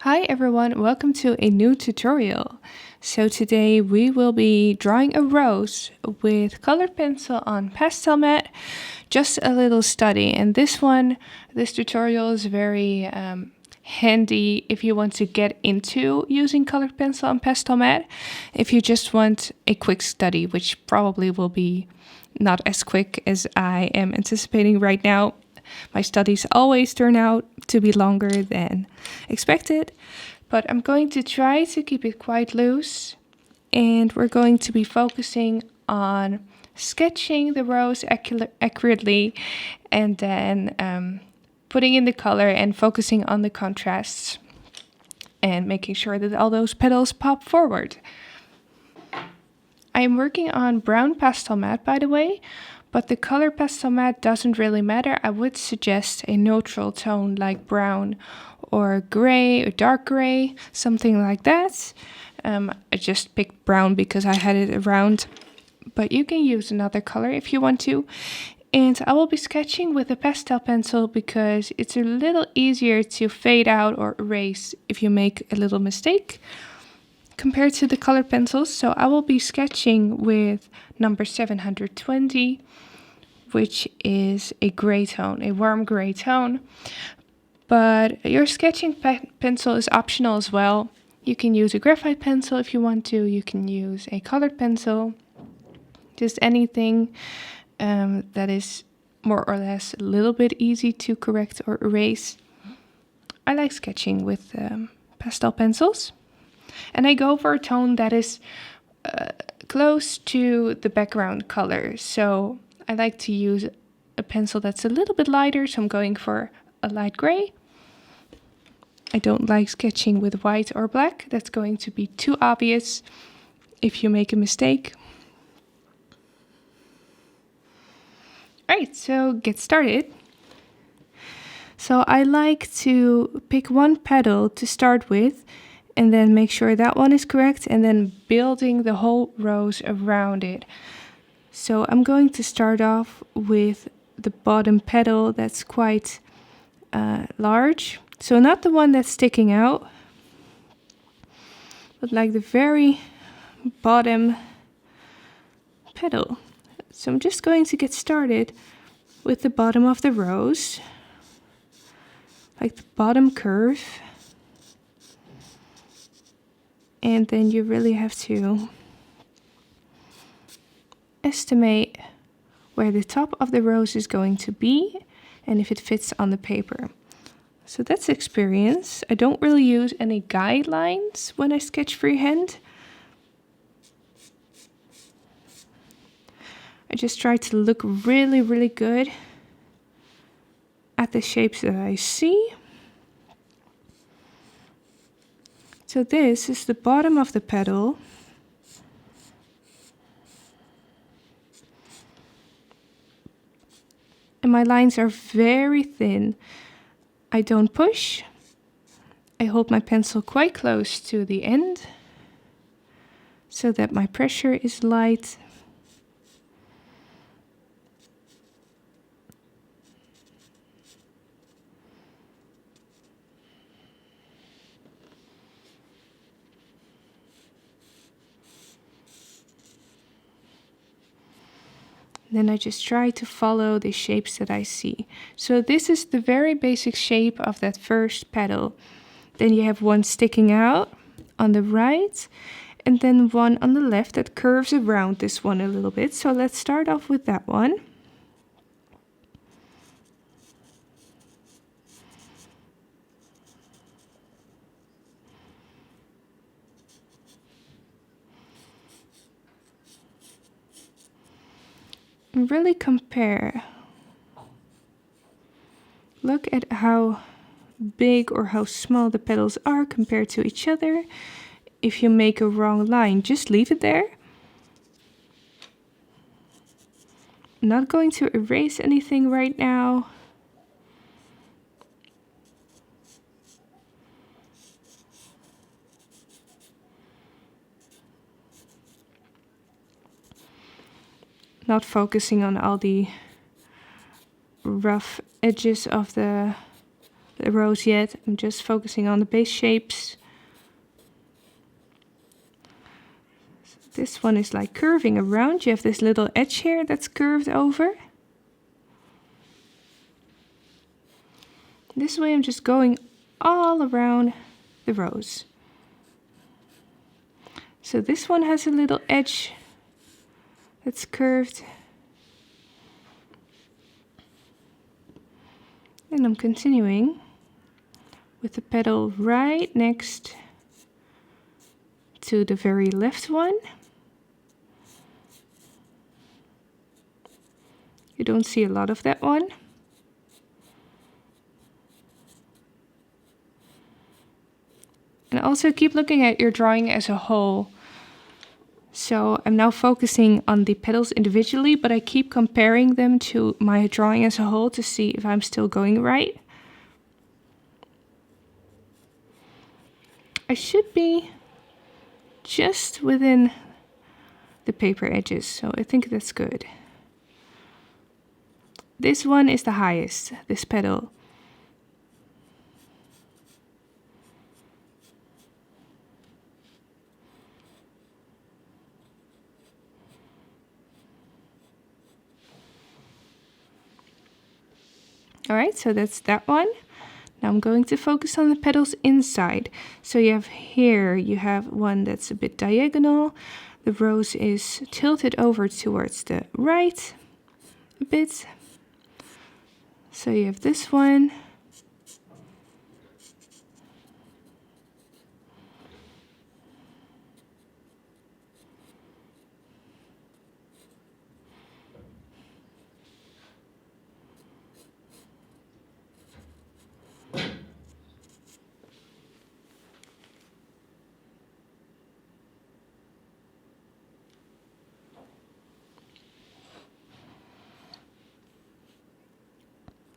Hi everyone, welcome to a new tutorial. So today we will be drawing a rose with colored pencil on pastelmat, just a little study. And this tutorial is very handy if you want to get into using colored pencil on pastelmat. If you just want a quick study, which probably will be not as quick as I am anticipating right now. My studies always turn out to be longer than expected, but I'm going to try to keep it quite loose, and we're going to be focusing on sketching the rose accurately and then putting in the color and focusing on the contrasts and making sure that all those petals pop forward. I am working on brown pastel mat, by the way, but the color pastel mat doesn't really matter. I would suggest a neutral tone like brown or gray or dark gray, something like that. I just picked brown because I had it around, but you can use another color if you want to. And I will be sketching with a pastel pencil because it's a little easier to fade out or erase if you make a little mistake compared to the colored pencils. So I will be sketching with number 720, which is a gray tone, a warm gray tone. But your sketching pencil is optional as well. You can use a graphite pencil if you want to. You can use a colored pencil. Just anything that is more or less a little bit easy to correct or erase. I like sketching with pastel pencils. And I go for a tone that is close to the background color. So I like to use a pencil that's a little bit lighter, so I'm going for a light gray. I don't like sketching with white or black. That's going to be too obvious if you make a mistake. Alright, so get started. So I like to pick one petal to start with and then make sure that one is correct and then building the whole rose around it. So I'm going to start off with the bottom petal that's quite large. So not the one that's sticking out, but like the very bottom petal. So I'm just going to get started with the bottom of the rose, like the bottom curve. And then you really have to estimate where the top of the rose is going to be and if it fits on the paper. So that's experience. I don't really use any guidelines when I sketch freehand. I just try to look really, really good at the shapes that I see. So this is the bottom of the petal. And my lines are very thin. I don't push. I hold my pencil quite close to the end so that my pressure is light. Then I just try to follow the shapes that I see. So this is the very basic shape of that first petal. Then you have one sticking out on the right and then one on the left that curves around this one a little bit. So let's start off with that one. Really compare. Look at how big or how small the petals are compared to each other. If you make a wrong line, just leave it there. I'm not going to erase anything right now. Not focusing on all the rough edges of the the rose yet. I'm just focusing on the base shapes. So this one is like curving around. You have this little edge here that's curved over. This way I'm just going all around the rose. So this one has a little edge that's curved. And I'm continuing with the petal right next to the very left one. You don't see a lot of that one. And also keep looking at your drawing as a whole. So I'm now focusing on the petals individually, but I keep comparing them to my drawing as a whole to see if I'm still going right. I should be just within the paper edges, so I think that's good. This one is the highest, this petal. Alright, so that's that one. Now I'm going to focus on the petals inside. So you have here, you have one that's a bit diagonal. The rose is tilted over towards the right a bit. So you have this one.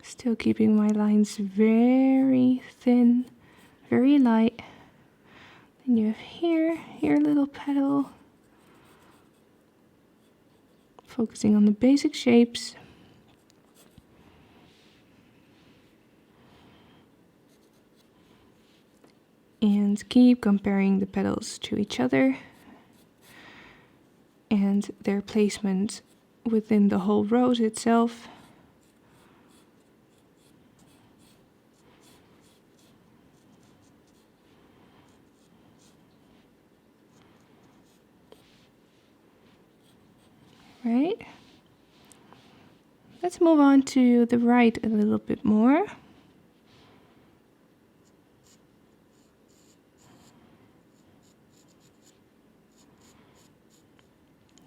Still keeping my lines very thin, very light. Then you have here a little petal. Focusing on the basic shapes. And keep comparing the petals to each other and their placement within the whole rose itself. Right? Let's move on to the right a little bit more.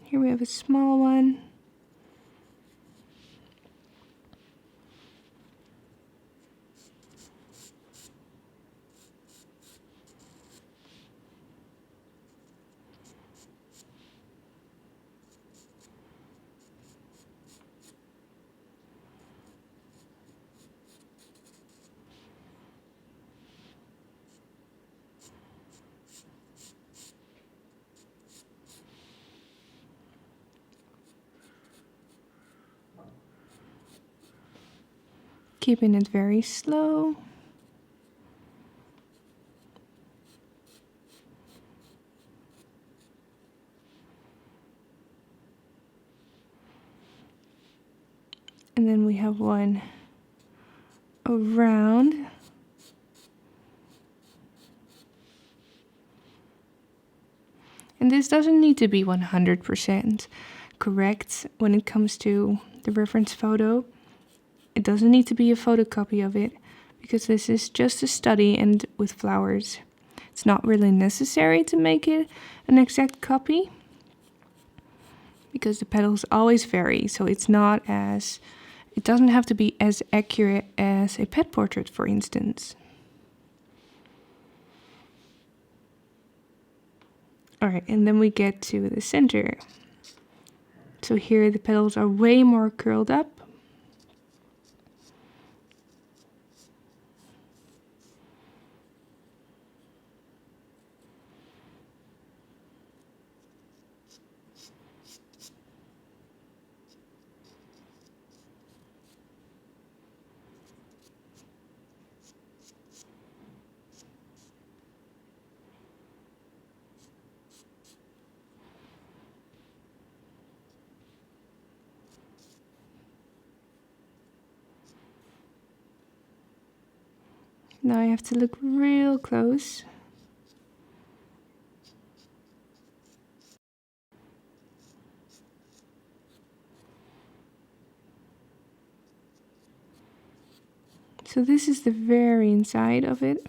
Here we have a small one. Keeping it very slow. And then we have one around. And this doesn't need to be 100% correct when it comes to the reference photo. It doesn't need to be a photocopy of it, because this is just a study, and with flowers, it's not really necessary to make it an exact copy, because the petals always vary, so it doesn't have to be as accurate as a pet portrait, for instance. Alright, and then we get to the center. So here the petals are way more curled up. Now I have to look real close. So this is the very inside of it.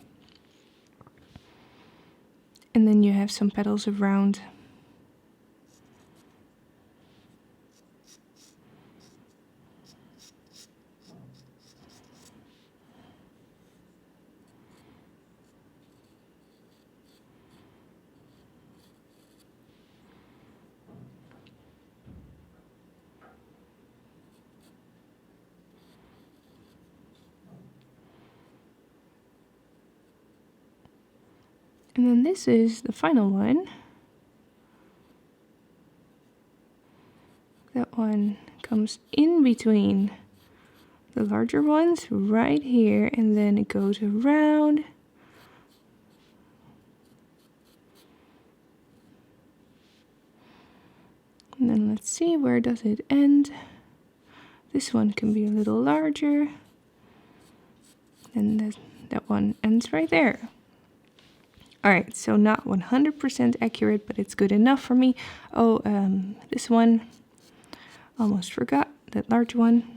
And then you have some petals around. And then this is the final one. That one comes in between the larger ones right here, and then it goes around. And then let's see, where does it end? This one can be a little larger. And that one ends right there. Alright, so not 100% accurate, but it's good enough for me. Oh, this one, almost forgot, that large one.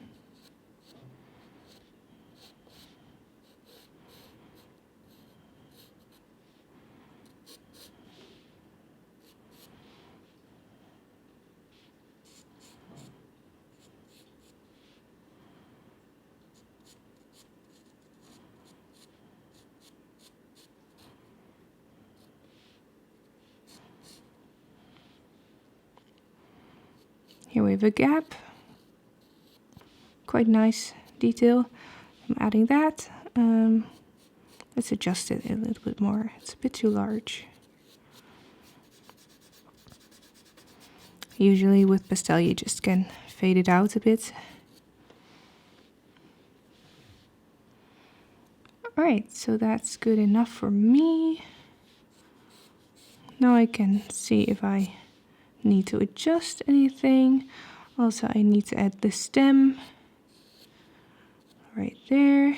Here we have a gap. Quite nice detail. I'm adding that. Let's adjust it a little bit more. It's a bit too large. Usually with pastel you just can fade it out a bit. Alright, so that's good enough for me. Now I can see if I need to adjust anything. Also, I need to add the stem right there.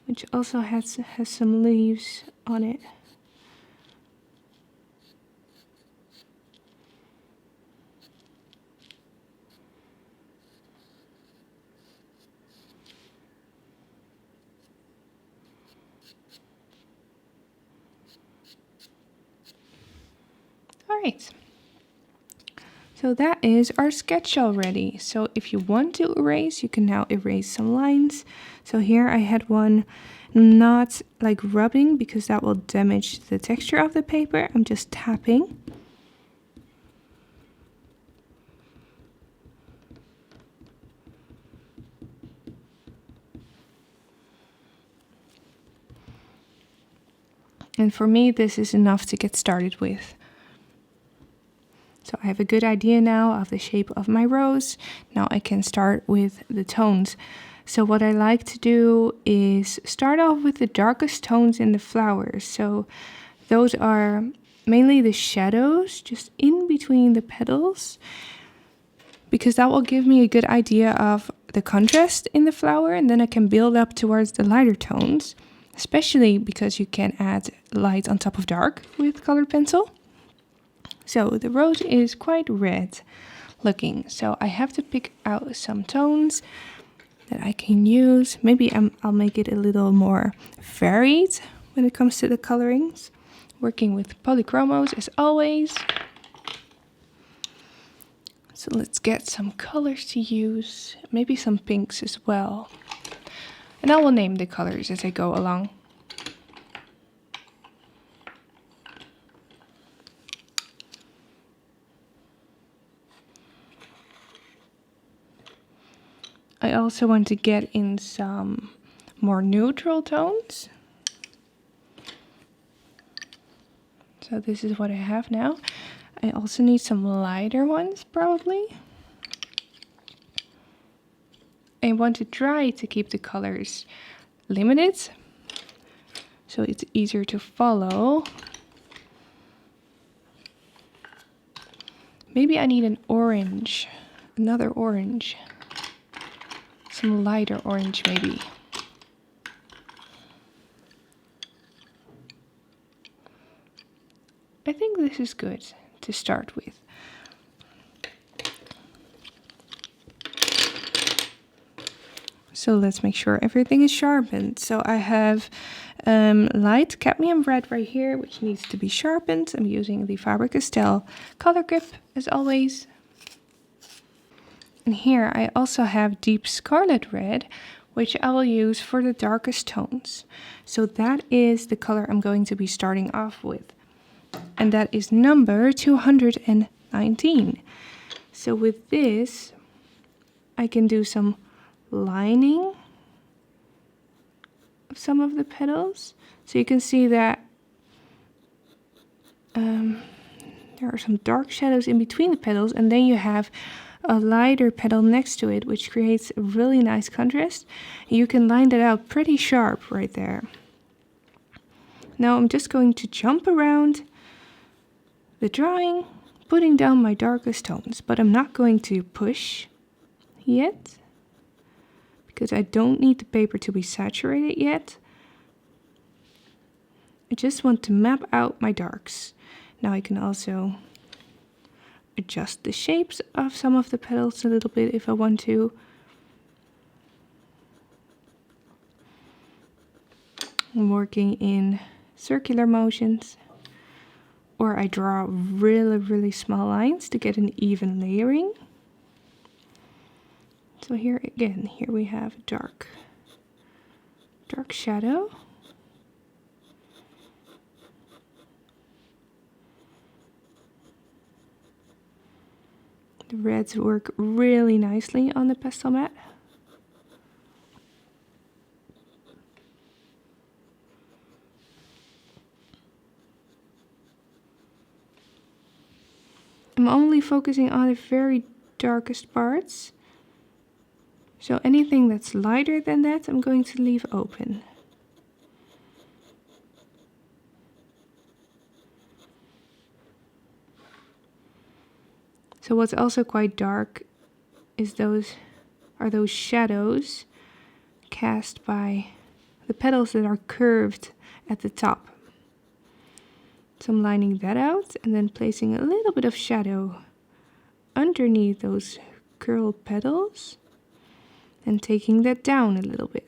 Which also has some leaves on it. Alright, so that is our sketch already. So if you want to erase, you can now erase some lines. So here I had one not like rubbing because that will damage the texture of the paper. I'm just tapping. And for me, this is enough to get started with. So I have a good idea now of the shape of my rose. Now I can start with the tones. So what I like to do is start off with the darkest tones in the flowers. So those are mainly the shadows just in between the petals, because that will give me a good idea of the contrast in the flower, and then I can build up towards the lighter tones, especially because you can add light on top of dark with colored pencil. So the rose is quite red looking, so I have to pick out some tones that I can use. Maybe I'll make it a little more varied when it comes to the colorings. Working with polychromos as always. So let's get some colors to use, maybe some pinks as well. And I will name the colors as I go along. I also want to get in some more neutral tones. So this is what I have now. I also need some lighter ones probably. I want to try to keep the colors limited, so it's easier to follow. Maybe I need an orange another orange. Some lighter orange maybe. I think this is good to start with. So let's make sure everything is sharpened. So I have light cadmium red right here, which needs to be sharpened. I'm using the Faber-Castell color grip as always. And here I also have deep scarlet red, which I will use for the darkest tones. So that is the color I'm going to be starting off with. And that is number 219. So with this, I can do some lining of some of the petals. So you can see that there are some dark shadows in between the petals, and then you have a lighter petal next to it, which creates a really nice contrast. You can line that out pretty sharp right there. Now I'm just going to jump around the drawing, putting down my darkest tones, but I'm not going to push yet because I don't need the paper to be saturated yet. I just want to map out my darks. Now I can also adjust the shapes of some of the petals a little bit if I want to. I'm working in circular motions, or I draw really small lines to get an even layering. So here again, here we have dark shadow. The reds work really nicely on the pastel mat. I'm only focusing on the very darkest parts. So anything that's lighter than that, I'm going to leave open. So what's also quite dark is those shadows cast by the petals that are curved at the top. So I'm lining that out and then placing a little bit of shadow underneath those curled petals and taking that down a little bit.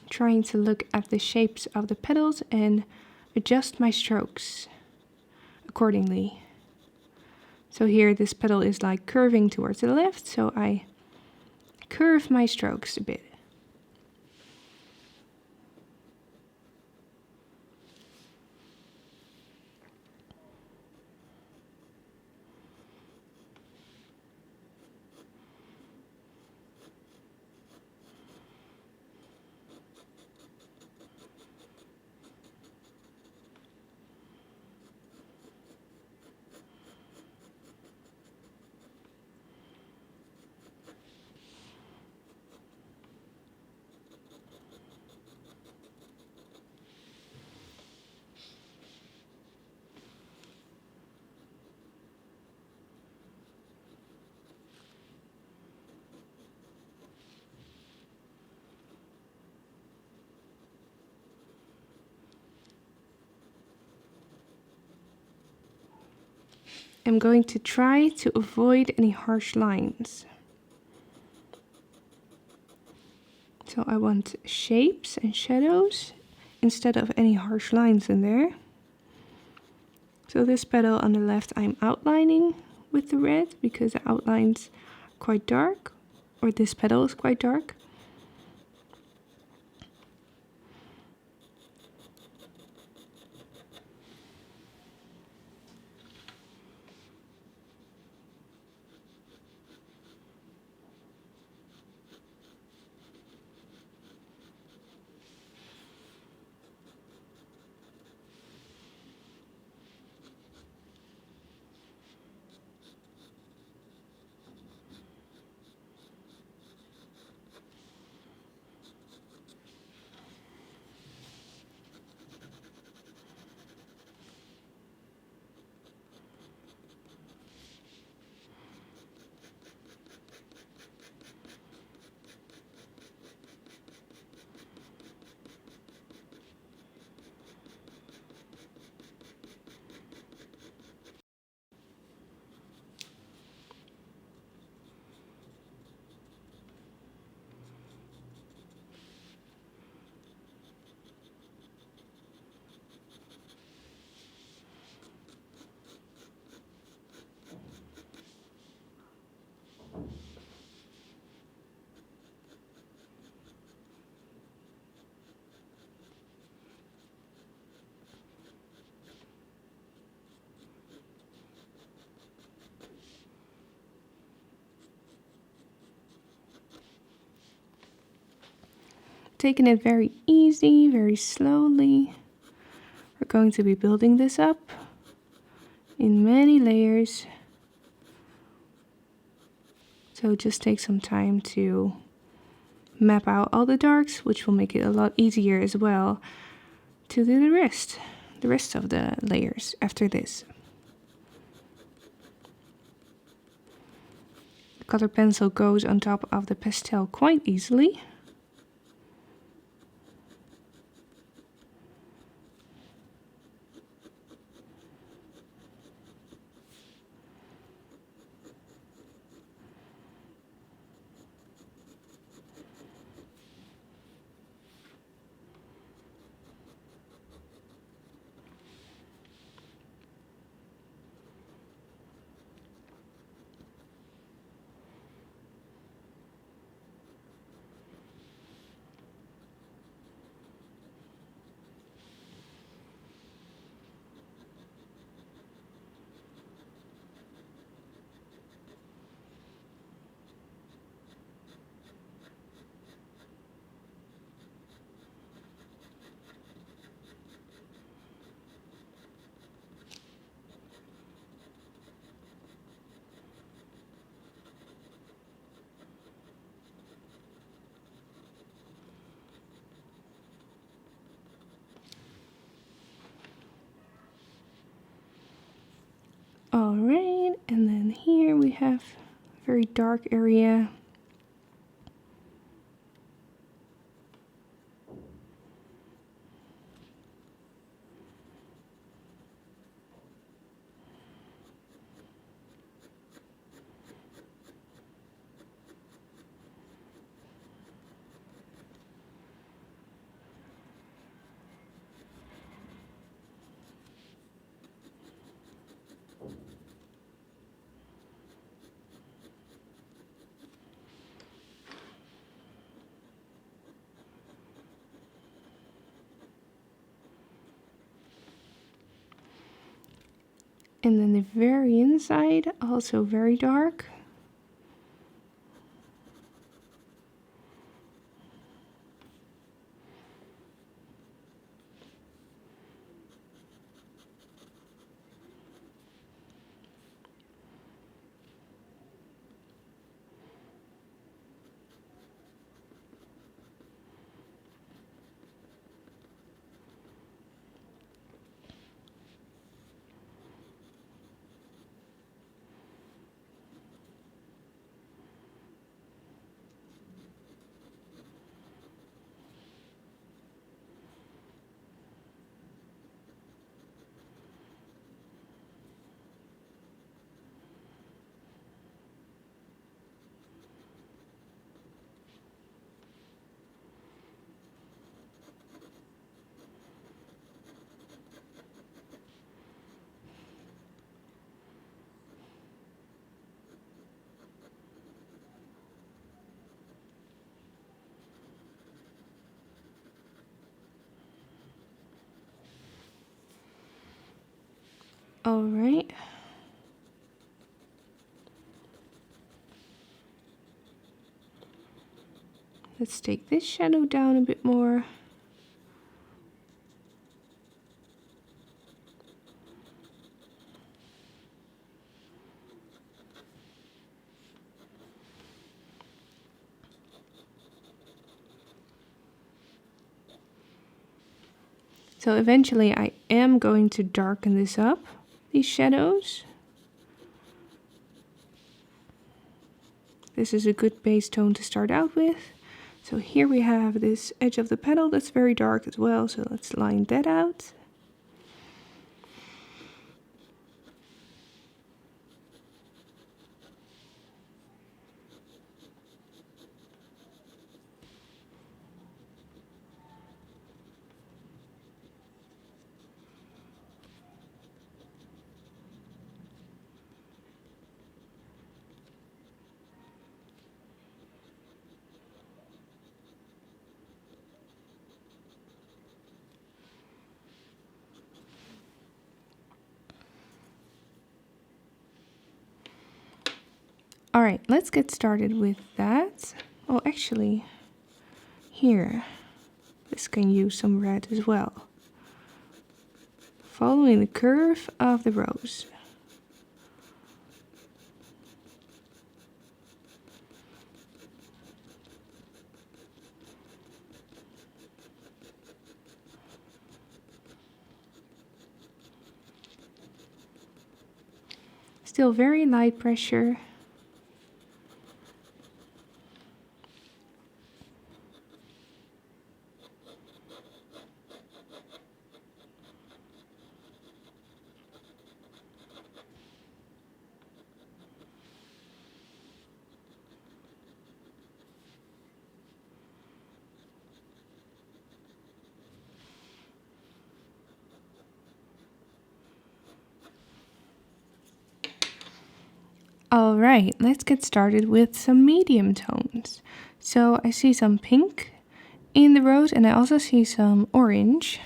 Trying to look at the shapes of the petals and adjust my strokes accordingly. So here this petal is like curving towards the left, so I curve my strokes a bit. I'm going to try to avoid any harsh lines. So I want shapes and shadows instead of any harsh lines in there. So this petal on the left I'm outlining with the red because the outline's quite dark, or this petal is quite dark. taking it very easy, very slowly. We're going to be building this up in many layers. So just take some time to map out all the darks, which will make it a lot easier as well to do the rest of the layers after this. The color pencil goes on top of the pastel quite easily. Alright, and then here we have a very dark area. And then the very inside, also very dark. Alright. Let's take this shadow down a bit more. So eventually I am going to darken this up, these shadows. This is a good base tone to start out with. So here we have this edge of the petal that's very dark as well, so let's line that out. All right, let's get started with that. Oh, actually, here, This can use some red as well. Following the curve of the rose. Still very light pressure. Alright, let's get started with some medium tones. So I see some pink in the rose and I also see some orange.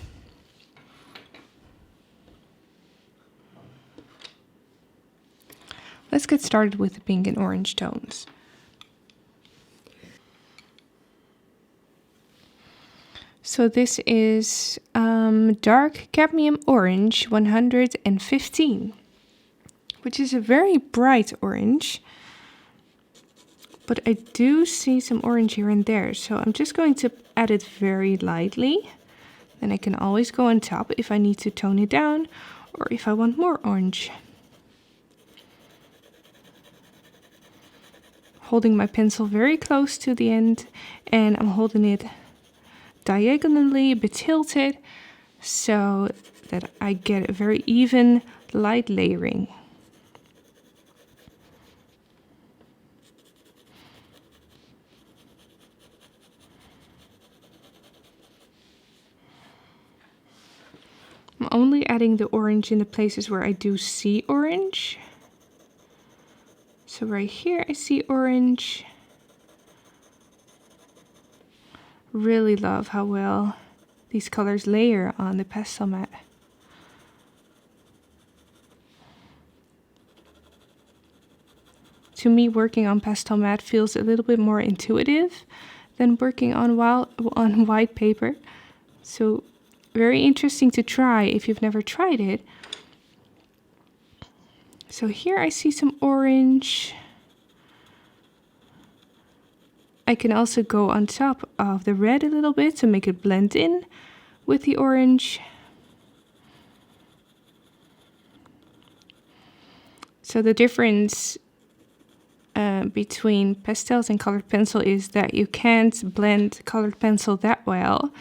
Let's get started with the pink and orange tones. So this is dark cadmium orange 115. Which is a very bright orange, but I do see some orange here and there, so I'm just going to add it very lightly. Then I can always go on top if I need to tone it down or if I want more orange. Holding my pencil very close to the end, and I'm holding it diagonally but tilted so that I get a very even light layering. I'm only adding the orange in the places where I do see orange. So right here I see orange. Really love how well these colors layer on the pastel mat. To me, working on pastel mat feels a little bit more intuitive than working on white paper. So very interesting to try if you've never tried it. So here I see some orange. I can also go on top of the red a little bit to make it blend in with the orange. So the difference between pastels and colored pencil is that you can't blend colored pencil that well.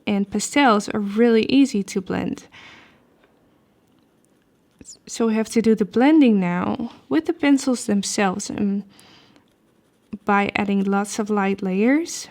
And pastels are really easy to blend. So we have to do the blending now with the pencils themselves and by adding lots of light layers.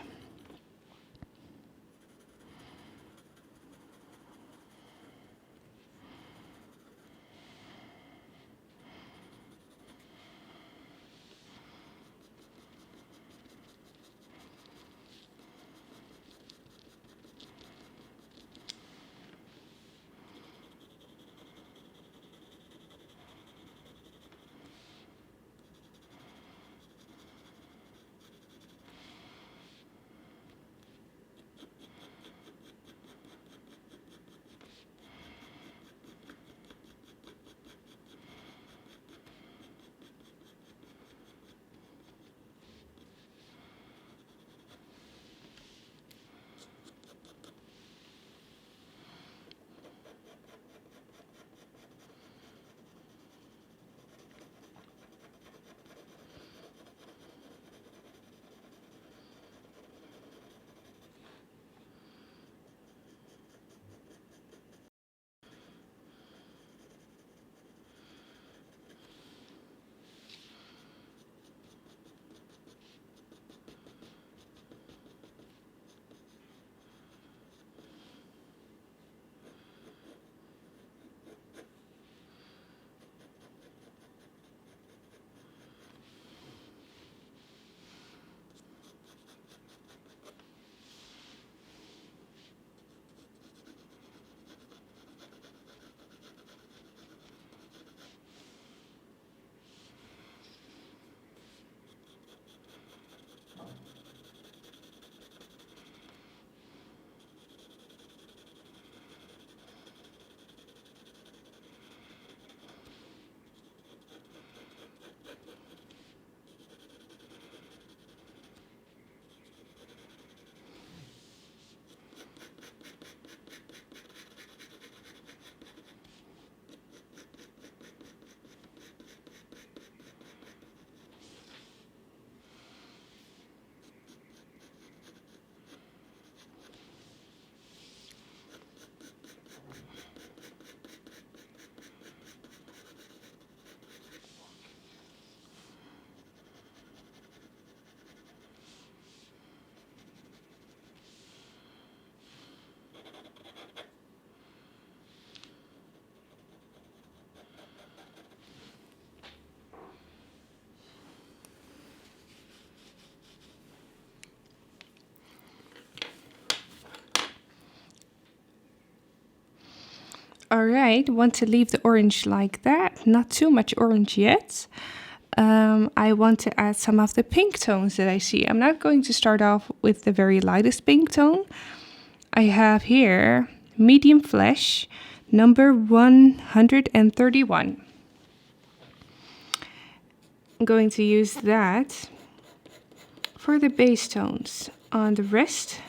Alright, want to leave the orange like that, not too much orange yet. I want to add some of the pink tones that I see. I'm not going to start off with the very lightest pink tone. I have here medium flesh, number 131. I'm going to use that for the base tones on the wrist.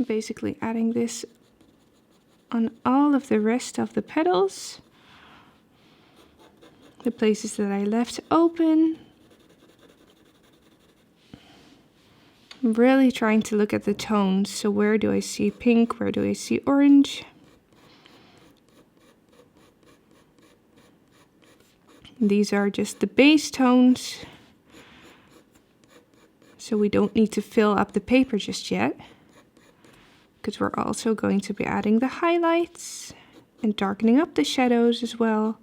Basically adding this on all of the rest of the petals, the places that I left open. I'm really trying to look at the tones. So where do I see pink? Where do I see orange? These are just the base tones, so we don't need to fill up the paper just yet, because we're also going to be adding the highlights and darkening up the shadows as well.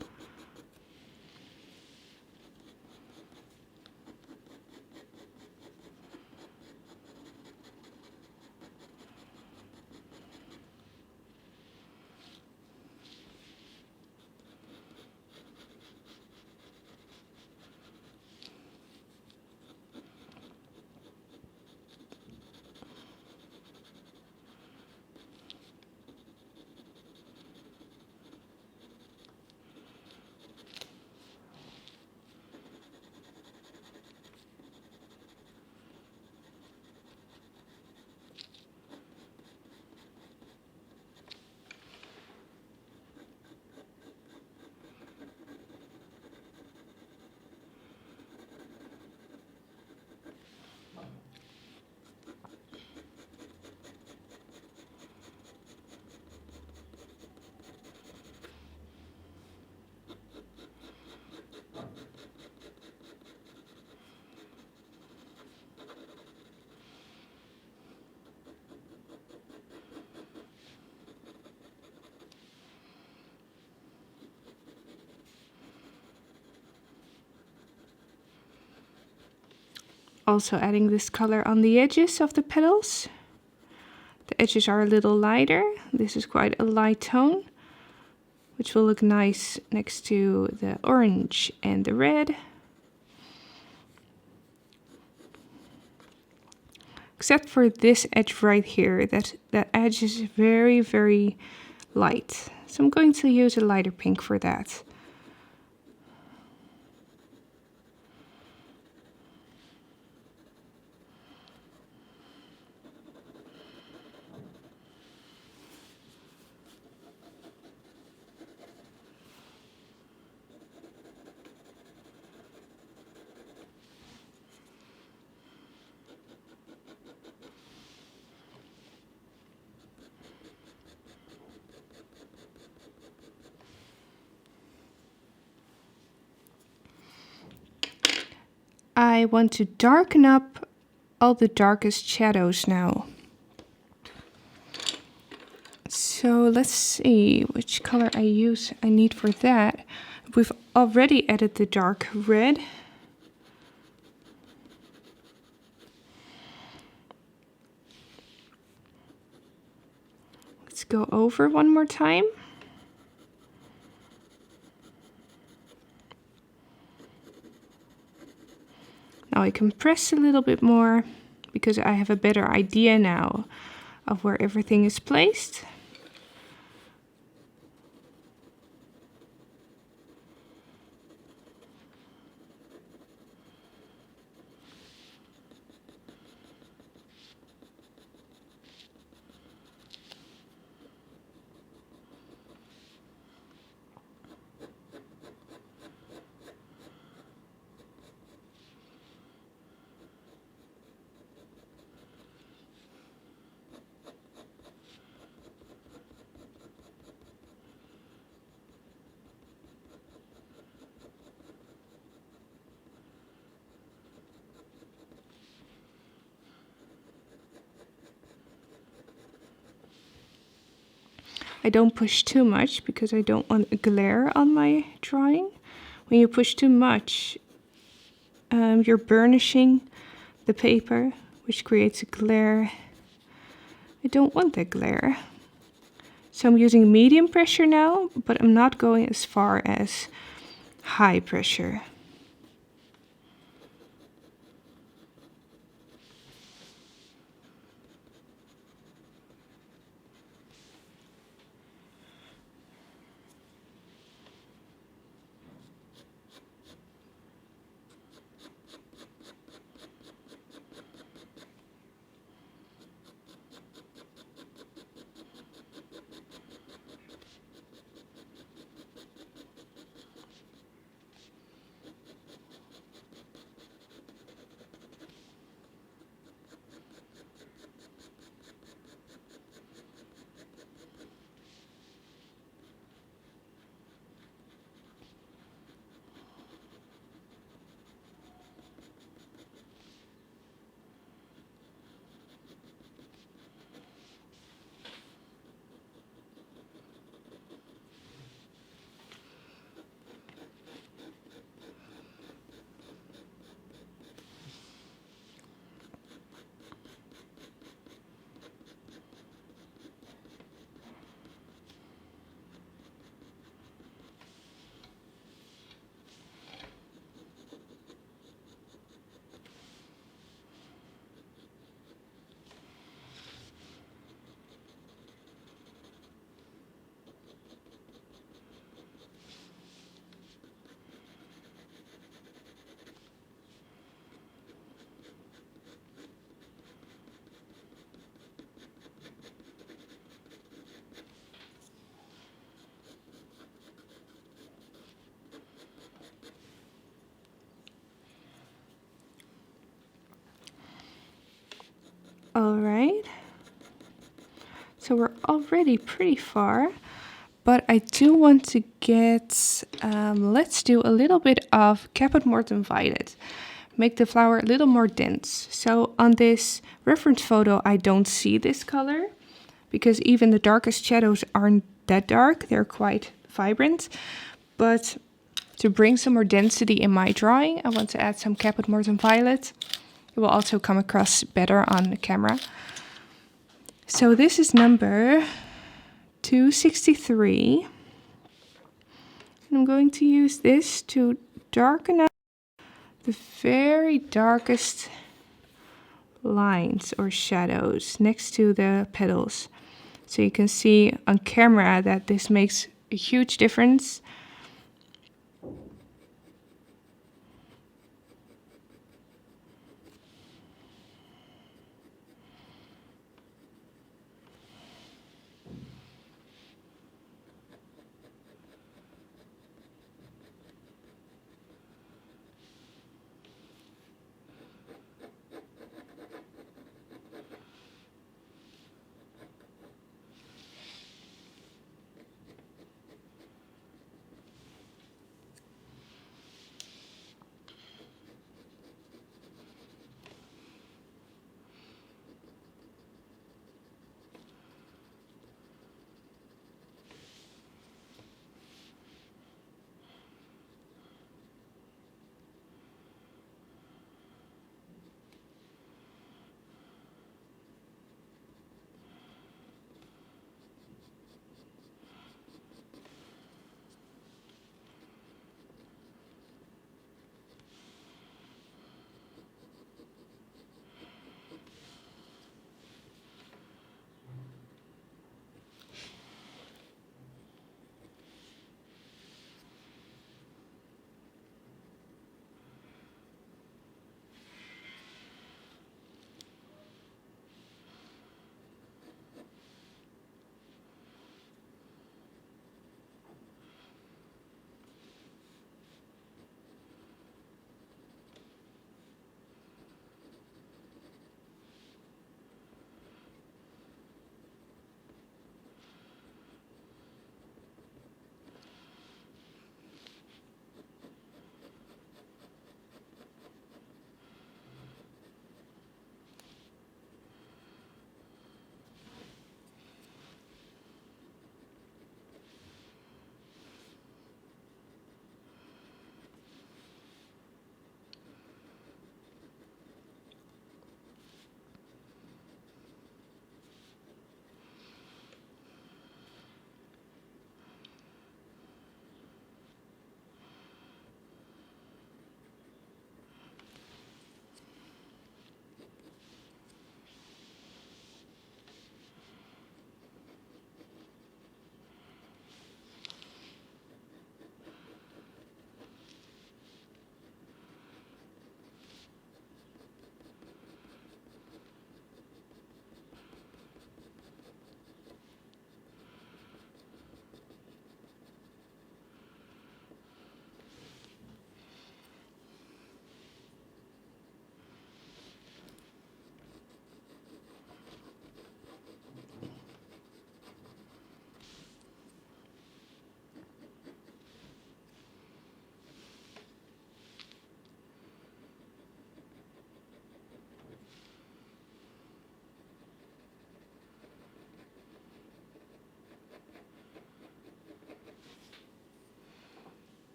Also adding this color on the edges of the petals. The edges are a little lighter. This is quite a light tone, which will look nice next to the orange and the red. Except for this edge right here, that edge is very, very light. So I'm going to use a lighter pink for that. I want to darken up all the darkest shadows now. So let's see which color I need for that. We've already added the dark red. Let's go over one more time. Now I can press a little bit more because I have a better idea now of where everything is placed. I don't push too much because I don't want a glare on my drawing. When you push too much, you're burnishing the paper, which creates a glare. I don't want that glare. So I'm using medium pressure now, but I'm not going as far as high pressure. All right, so we're already pretty far, but I do want to get, let's do a little bit of Caput Mortem Violet. Make the flower a little more dense. So on this reference photo, I don't see this color because even the darkest shadows aren't that dark. They're quite vibrant, but to bring some more density in my drawing, I want to add some Caput Mortem Violet. It will also come across better on the camera. So this is number 263. And I'm going to use this to darken up the very darkest lines or shadows next to the petals. So you can see on camera that this makes a huge difference.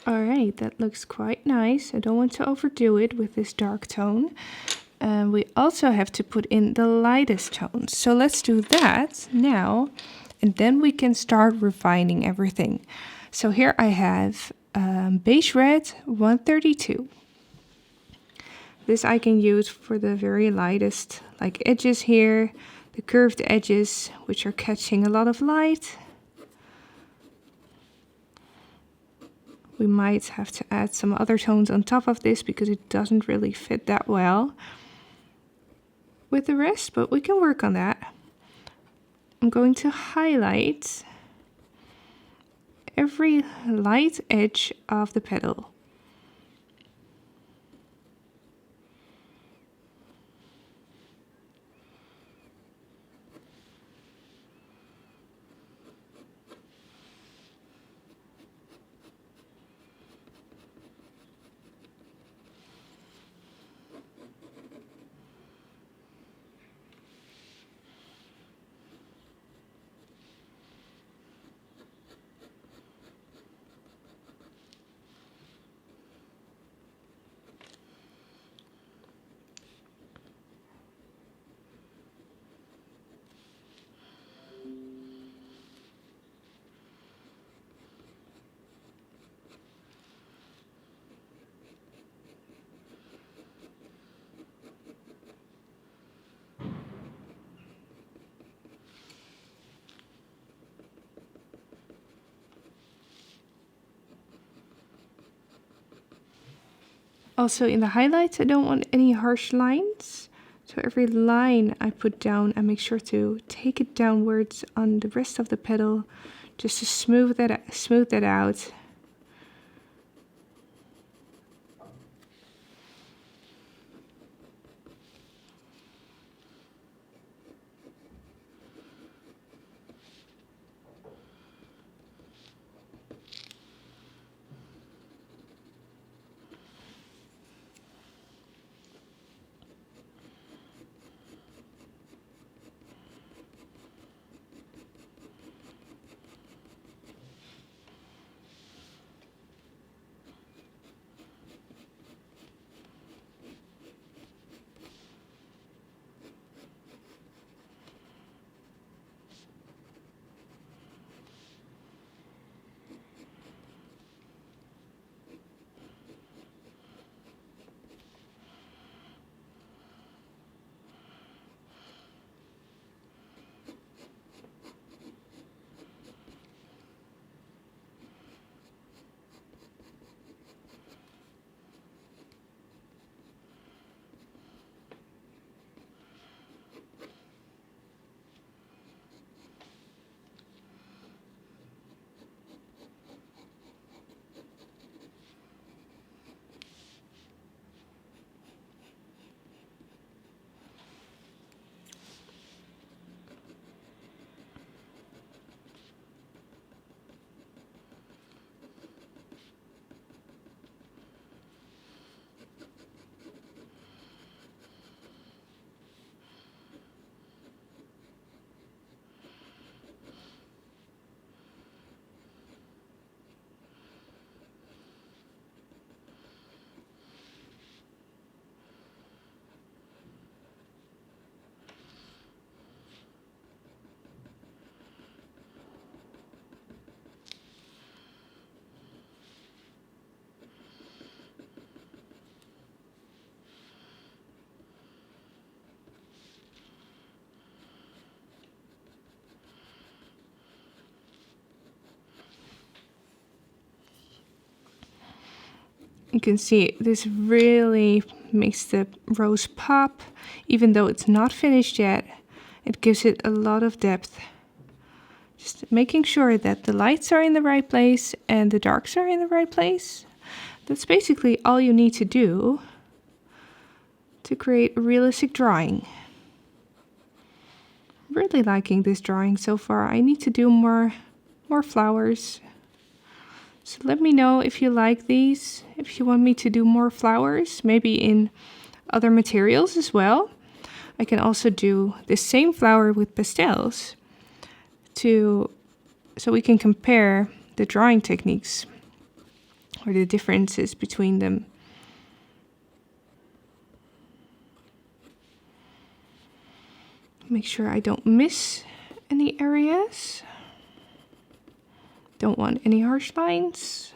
Alright, that looks quite nice. I don't want to overdo it with this dark tone. And we also have to put in the lightest tones. So let's do that now. And then we can start refining everything. So here I have beige red 132. This I can use for the very lightest like edges here. The curved edges which are catching a lot of light. We might have to add some other tones on top of this because it doesn't really fit that well with the rest, but we can work on that. I'm going to highlight every light edge of the petal. Also in the highlights, I don't want any harsh lines. So every line I put down, I make sure to take it downwards on the rest of the petal just to smooth that out. You can see this really makes the rose pop, even though it's not finished yet. It gives it a lot of depth. Just making sure that the lights are in the right place and the darks are in the right place. That's basically all you need to do to create a realistic drawing. Really liking this drawing so far. I need to do more flowers. So let me know if you like these, if you want me to do more flowers, maybe in other materials as well. I can also do the same flower with pastels so we can compare the drawing techniques. or the differences between them. Make sure I don't miss any areas. Don't want any harsh lines.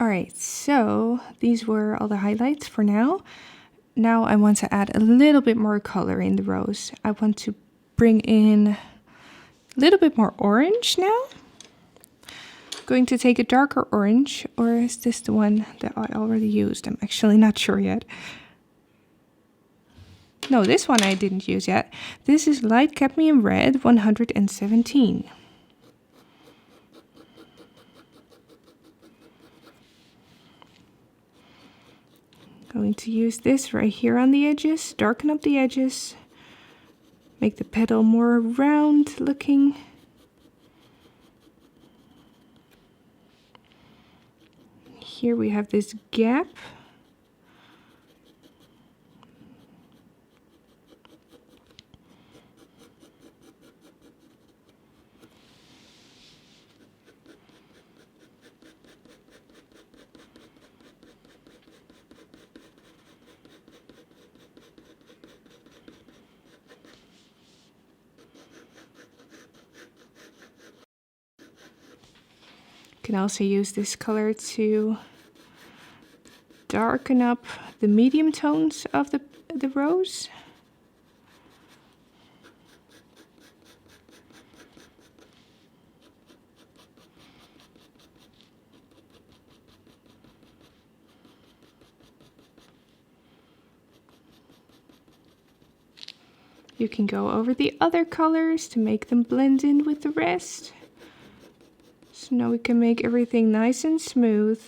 Alright, so these were all the highlights for now. Now I want to add a little bit more color in the rose. I want to bring in a little bit more orange now. Going to take a darker orange, or is this the one that I already used? I'm actually not sure yet. No, this one I didn't use yet. This is light cadmium red 117. Going to use this right here on the edges, darken up the edges, make the petal more round looking. Here we have this gap. Can also use this color to darken up the medium tones of the rose. You can go over the other colors to make them blend in with the rest. So now we can make everything nice and smooth.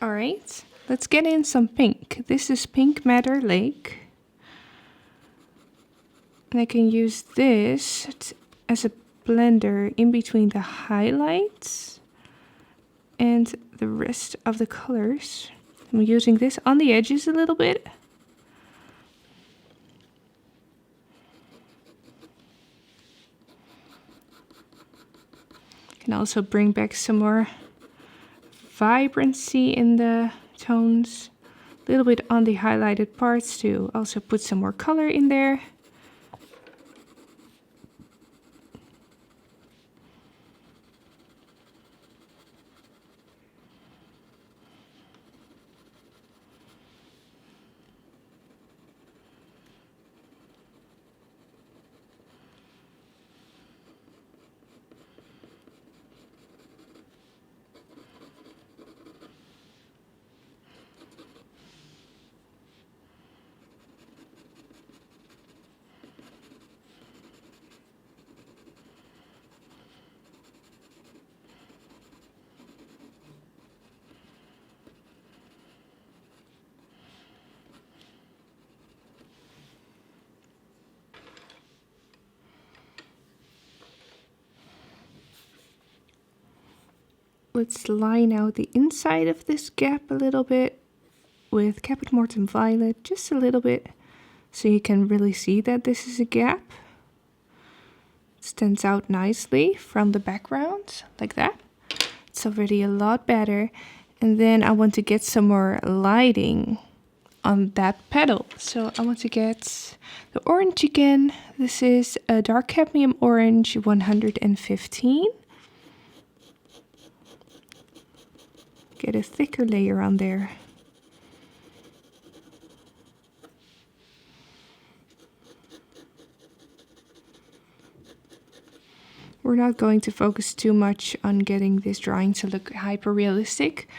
Alright, let's get in some pink. This is Pink Matter Lake. And I can use this as a blender in between the highlights and the rest of the colors. I'm using this on the edges a little bit. Can also bring back some more vibrancy in the tones. A little bit on the highlighted parts to also put some more color in there. Let's line out the inside of this gap a little bit with Caput Mortem Violet, just a little bit, so you can really see that this is a gap. It stands out nicely from the background, like that. It's already a lot better. And then I want to get some more lighting on that petal. So I want to get the orange again. This is a dark cadmium orange 115. Get a thicker layer on there. We're not going to focus too much on getting this drawing to look hyper realistic.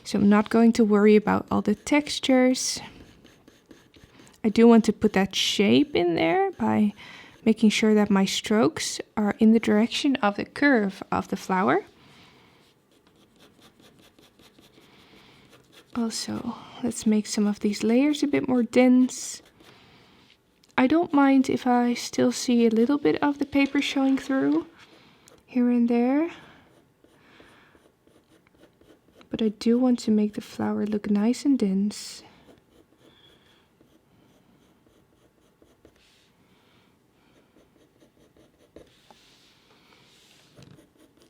So I'm not going to worry about all the textures. I do want to put that shape in there by making sure that my strokes are in the direction of the curve of the flower. Also, let's make some of these layers a bit more dense. I don't mind if I still see a little bit of the paper showing through here and there. But I do want to make the flower look nice and dense.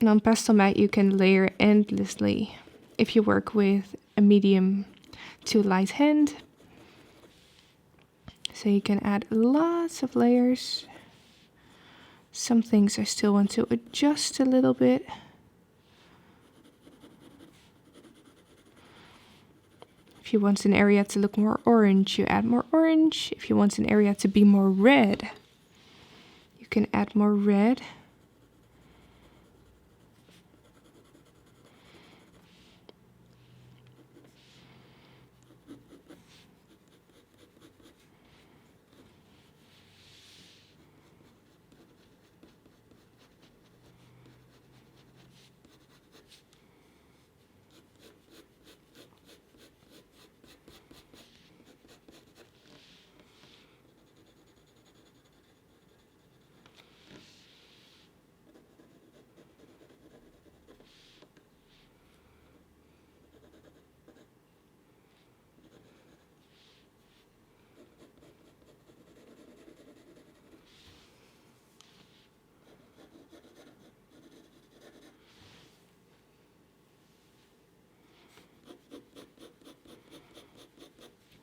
And on pastelmat you can layer endlessly if you work with a medium to light hand. So you can add lots of layers. Some things I still want to adjust a little bit. If you want an area to look more orange, you add more orange. If you want an area to be more red, you can add more red.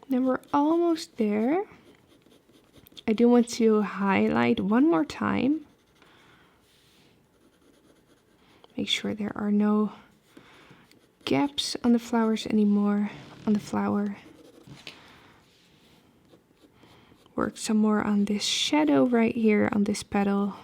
Then we're almost there. I do want to highlight one more time. Make sure there are no gaps on the flowers anymore, on the flower. Work some more on this shadow right here on this petal.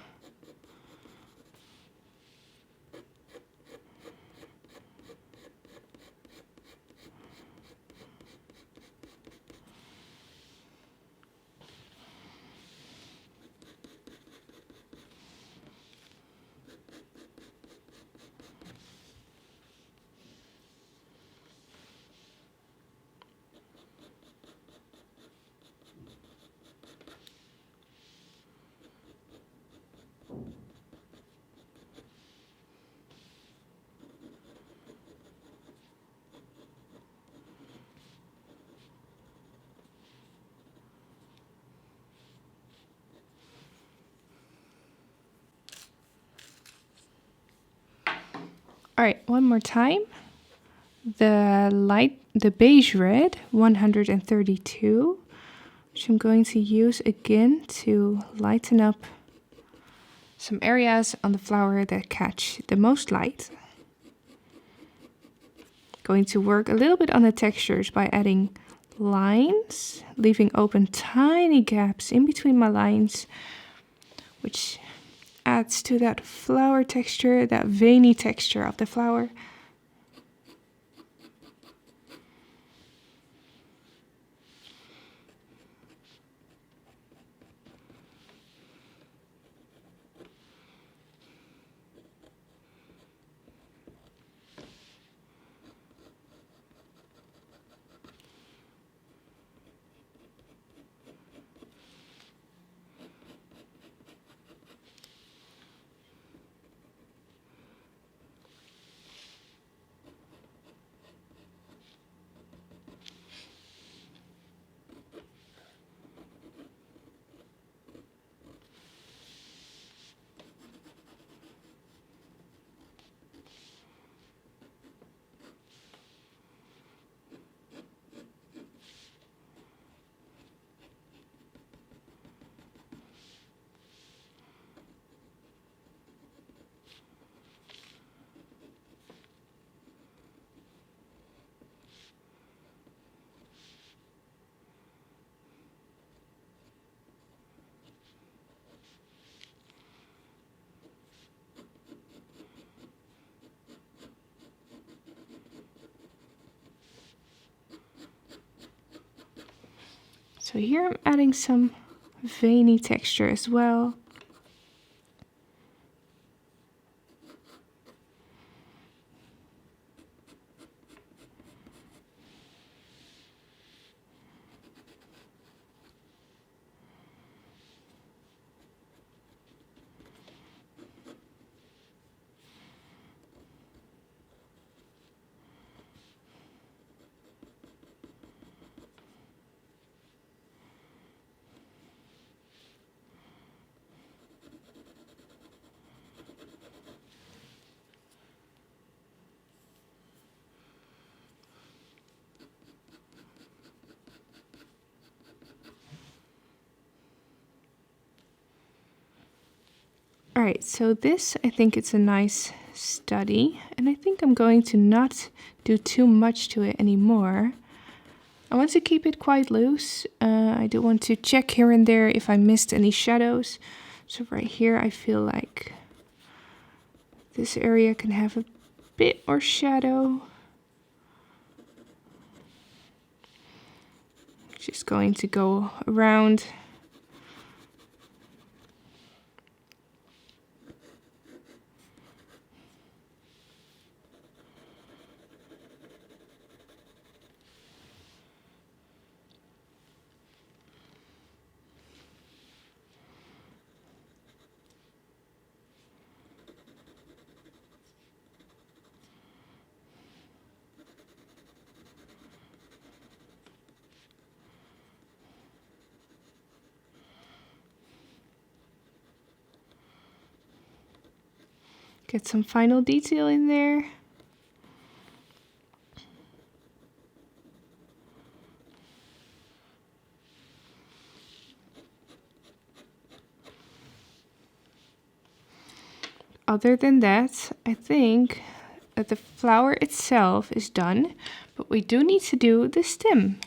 All right, one more time. The beige red, 132, which I'm going to use again to lighten up some areas on the flower that catch the most light. Going to work a little bit on the textures by adding lines, leaving open tiny gaps in between my lines, which adds to that flower texture, that veiny texture of the flower. So here I'm adding some veiny texture as well. All right, so this, I think it's a nice study, and I think I'm going to not do too much to it anymore. I want to keep it quite loose. I do want to check here and there if I missed any shadows. So right here, I feel like this area can have a bit more shadow. Just going to go around. Get some final detail in there. Other than that, I think that the flower itself is done, but we do need to do the stem.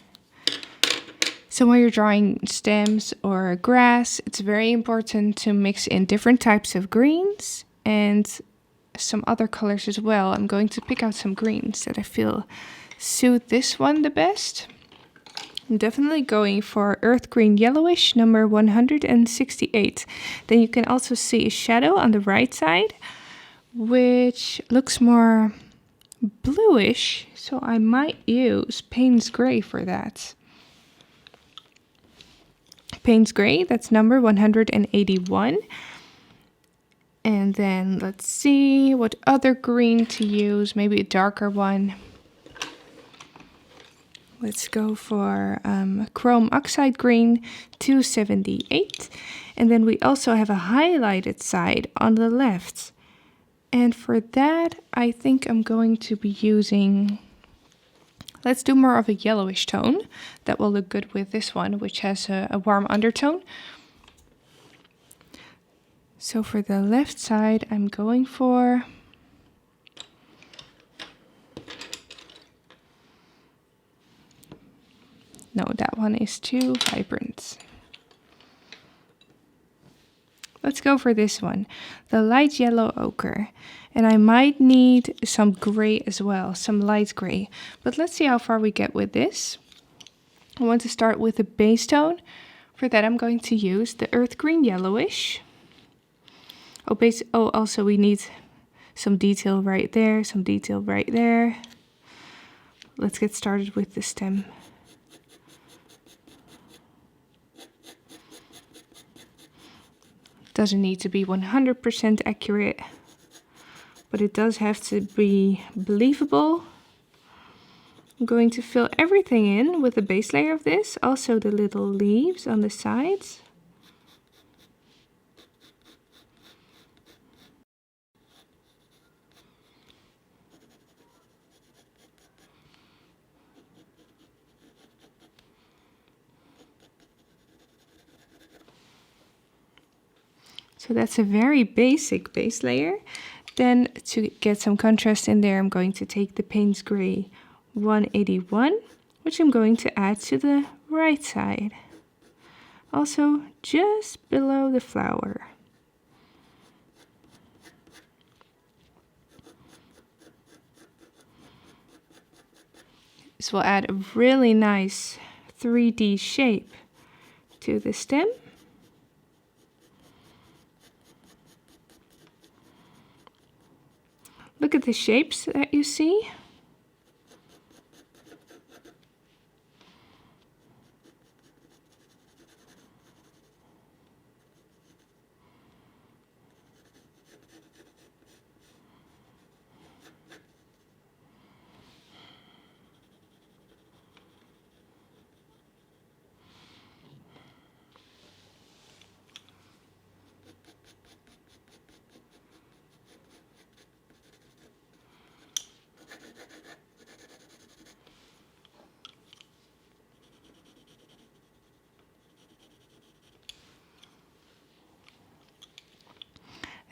So when you're drawing stems or grass, it's very important to mix in different types of greens and some other colors as well. I'm going to pick out some greens that I feel suit this one the best. I'm definitely going for earth green yellowish, number 168. Then you can also see a shadow on the right side, which looks more bluish, so I might use Payne's Gray for that. Payne's Gray, that's number 181. And then let's see what other green to use, maybe a darker one. Let's go for chrome oxide green, 278. And then we also have a highlighted side on the left. And for that, I think I'm going to be using, let's do more of a yellowish tone. That will look good with this one, which has a warm undertone. So for the left side, I'm going for no, that one is too vibrant. Let's go for this one, the light yellow ochre. And I might need some gray as well, some light gray. But let's see how far we get with this. I want to start with a base tone. For that I'm going to use the earth green yellowish. Also we need some detail right there, some detail right there. Let's get started with the stem. Doesn't need to be 100% accurate, but it does have to be believable. I'm going to fill everything in with the base layer of this, also the little leaves on the sides. So that's a very basic base layer. Then to get some contrast in there, I'm going to take the Payne's Gray 181, which I'm going to add to the right side. Also just below the flower. This will add a really nice 3D shape to the stem. Look at the shapes that you see.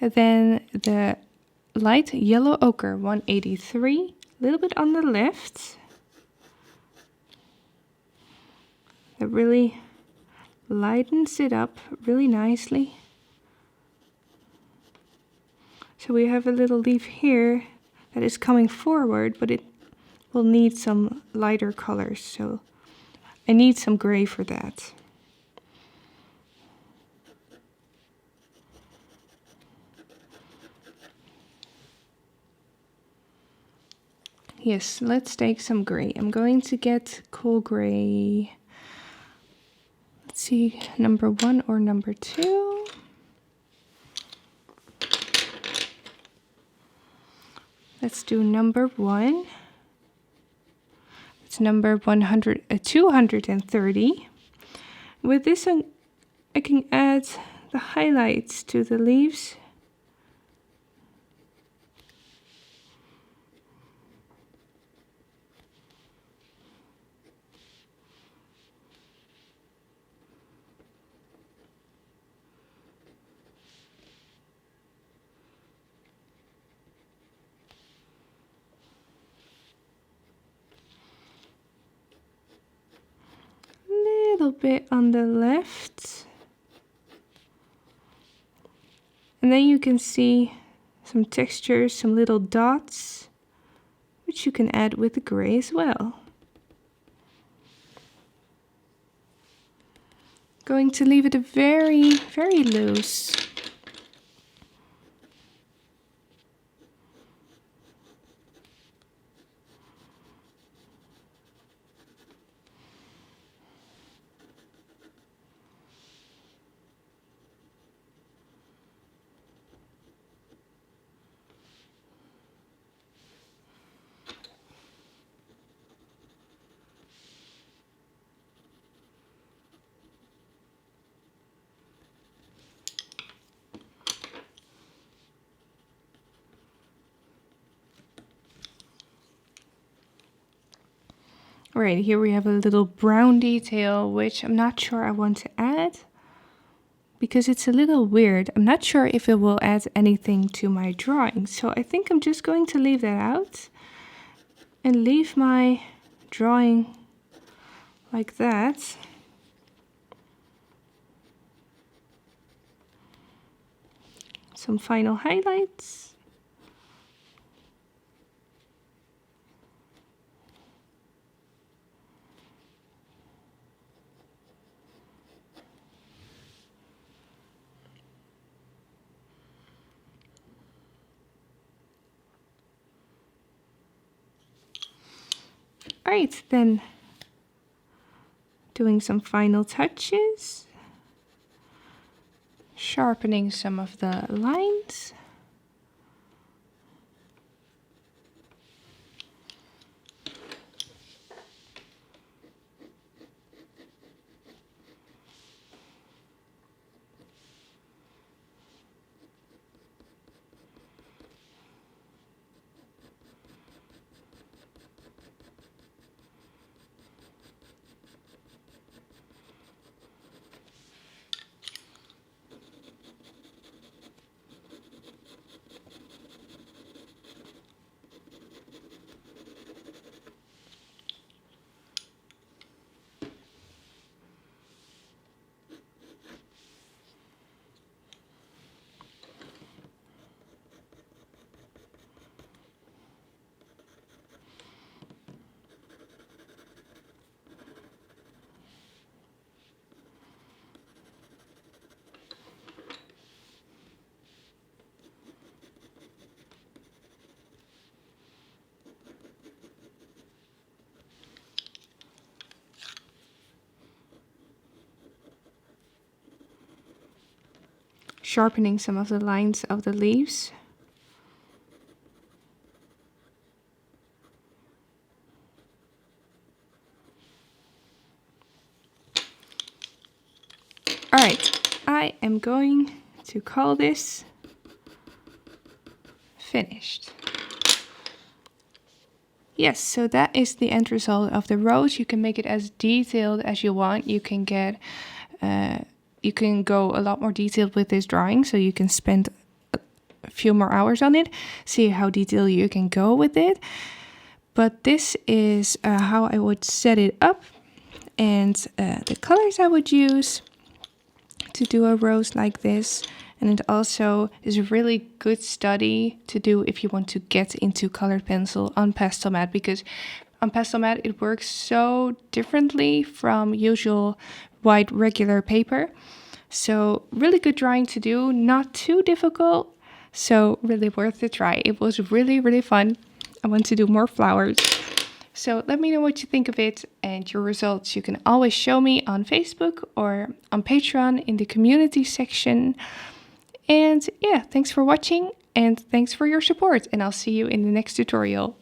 And then the light yellow ochre 183, a little bit on the left. That really lightens it up really nicely. So we have a little leaf here that is coming forward, but it will need some lighter colors. So I need some gray for that. Yes, let's take some gray. I'm going to get cool gray. Let's see, number 1 or number 2. Let's do number 1. It's number 230. With this one, I can add the highlights to the leaves. Little bit on the left, and then you can see some textures, some little dots, which you can add with the gray as well. Going to leave it very, very loose. Right, here we have a little brown detail, which I'm not sure I want to add because it's a little weird. I'm not sure if it will add anything to my drawing. So I think I'm just going to leave that out and leave my drawing like that. Some final highlights. Alright, then doing some final touches, sharpening some of the lines. Sharpening some of the lines of the leaves. Alright, I am going to call this finished. Yes, so that is the end result of the rose. You can make it as detailed as you want. You can go a lot more detailed with this drawing, so you can spend a few more hours on it, see how detailed you can go with it. But this is how I would set it up, and the colors I would use to do a rose like this. And it also is a really good study to do if you want to get into colored pencil on pastelmat, because on pastelmat it works so differently from usual white regular paper. So really good drawing to do, not too difficult, so really worth the try. It was really, really fun. I want to do more flowers. So let me know what you think of it and your results. You can always show me on Facebook or on Patreon in the community section. And yeah, thanks for watching and thanks for your support, and I'll see you in the next tutorial.